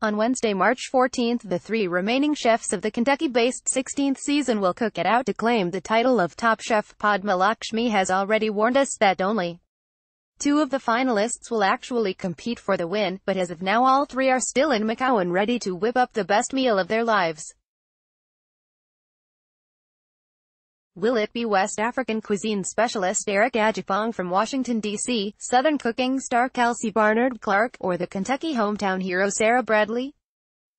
On Wednesday, March 14, the three remaining chefs of the Kentucky-based 16th season will cook it out to claim the title of top chef. Padma Lakshmi has already warned us that only two of the finalists will actually compete for the win, but as of now all three are still in Macau and ready to whip up the best meal of their lives. Will it be West African cuisine specialist Eric Adjepong from Washington, D.C., Southern cooking star Kelsey Barnard Clark, or the Kentucky hometown hero Sara Bradley?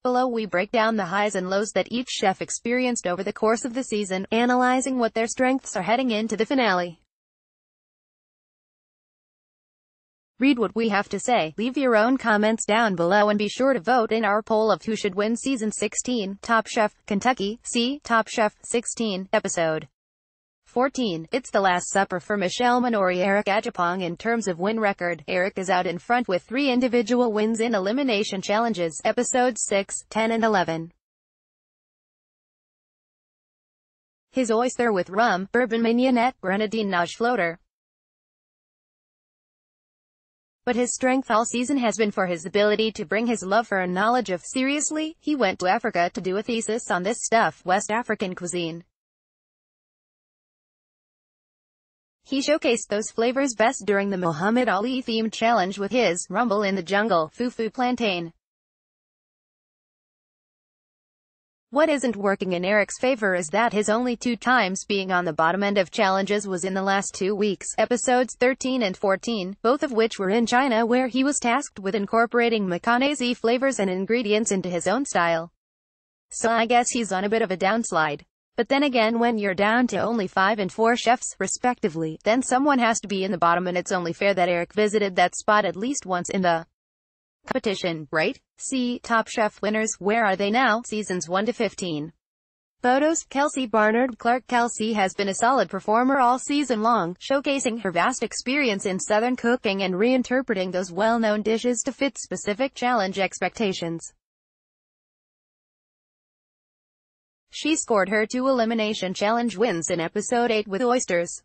Below we break down the highs and lows that each chef experienced over the course of the season, analyzing what their strengths are heading into the finale. Read what we have to say, leave your own comments down below and be sure to vote in our poll of who should win Season 16, Top Chef, Kentucky. See Top Chef 16, Episode 14. It's the Last Supper for Michelle Minori. Eric Adjepong. In terms of win record, Eric is out in front with 3 individual wins in elimination challenges, Episodes 6, 10 and 11. His oyster with rum, bourbon mignonette, grenadine nage floater. But his strength all season has been for his ability to bring his love for and knowledge of seriously. He went to Africa to do a thesis on this stuff, West African cuisine. He showcased those flavors best during the Muhammad Ali-themed challenge with his Rumble in the Jungle, Fufu Plantain. What isn't working in Eric's favor is that his only 2 times being on the bottom end of challenges was in the last 2 weeks, Episodes 13 and 14, both of which were in China where he was tasked with incorporating Macanese flavors and ingredients into his own style. So I guess he's on a bit of a downslide. But then again, when you're down to only 5 and 4 chefs, respectively, then someone has to be in the bottom, and it's only fair that Eric visited that spot at least once in the competition, right? See Top Chef winners. Where are they now? Seasons 1 to 15. Photos. Kelsey Barnard Clark. Kelsey has been a solid performer all season long, showcasing her vast experience in Southern cooking and reinterpreting those well-known dishes to fit specific challenge expectations. She scored her 2 elimination challenge wins in Episode 8 with oysters.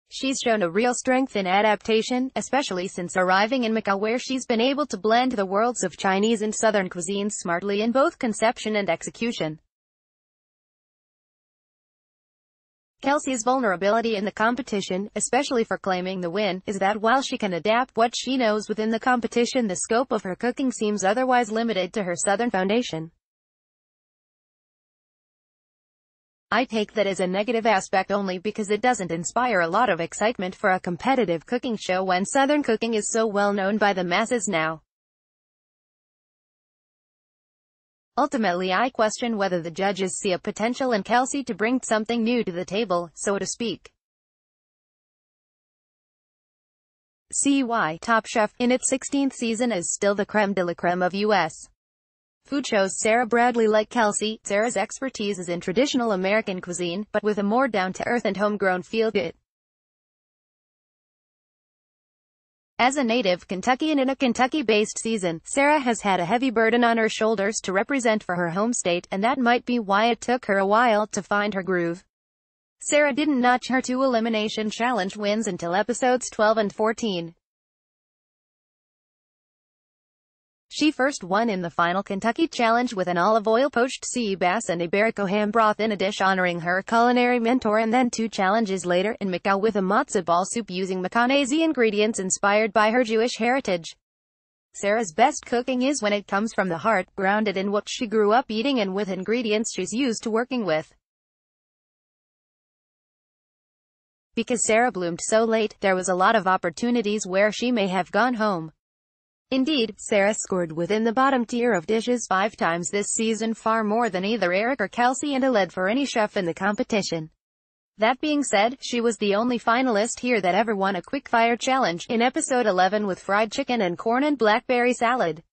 She's shown a real strength in adaptation, especially since arriving in Macau, where she's been able to blend the worlds of Chinese and Southern cuisine smartly in both conception and execution. Kelsey's vulnerability in the competition, especially for claiming the win, is that while she can adapt what she knows within the competition, the scope of her cooking seems otherwise limited to her Southern foundation. I take that as a negative aspect only because it doesn't inspire a lot of excitement for a competitive cooking show when Southern cooking is so well known by the masses now. Ultimately, I question whether the judges see a potential in Kelsey to bring something new to the table, so to speak. See why Top Chef, in its 16th season, is still the creme de la creme of U.S. food shows. Sara Bradley. Like Kelsey, Sara's expertise is in traditional American cuisine, but with a more down-to-earth and homegrown feel to it. As a native Kentuckian in a Kentucky-based season, Sara has had a heavy burden on her shoulders to represent for her home state, and that might be why it took her a while to find her groove. Sara didn't notch her 2 elimination challenge wins until Episodes 12 and 14. She first won in the final Kentucky Challenge with an olive oil poached sea bass and Iberico ham broth in a dish honoring her culinary mentor, and then 2 challenges later, in Macau, with a matzo ball soup using Macanese ingredients inspired by her Jewish heritage. Sara's best cooking is when it comes from the heart, grounded in what she grew up eating and with ingredients she's used to working with. Because Sara bloomed so late, there was a lot of opportunities where she may have gone home. Indeed, Sara scored within the bottom tier of dishes 5 times this season, far more than either Eric or Kelsey, and a lead for any chef in the competition. That being said, she was the only finalist here that ever won a quick-fire challenge, in Episode 11 with fried chicken and corn and blackberry salad.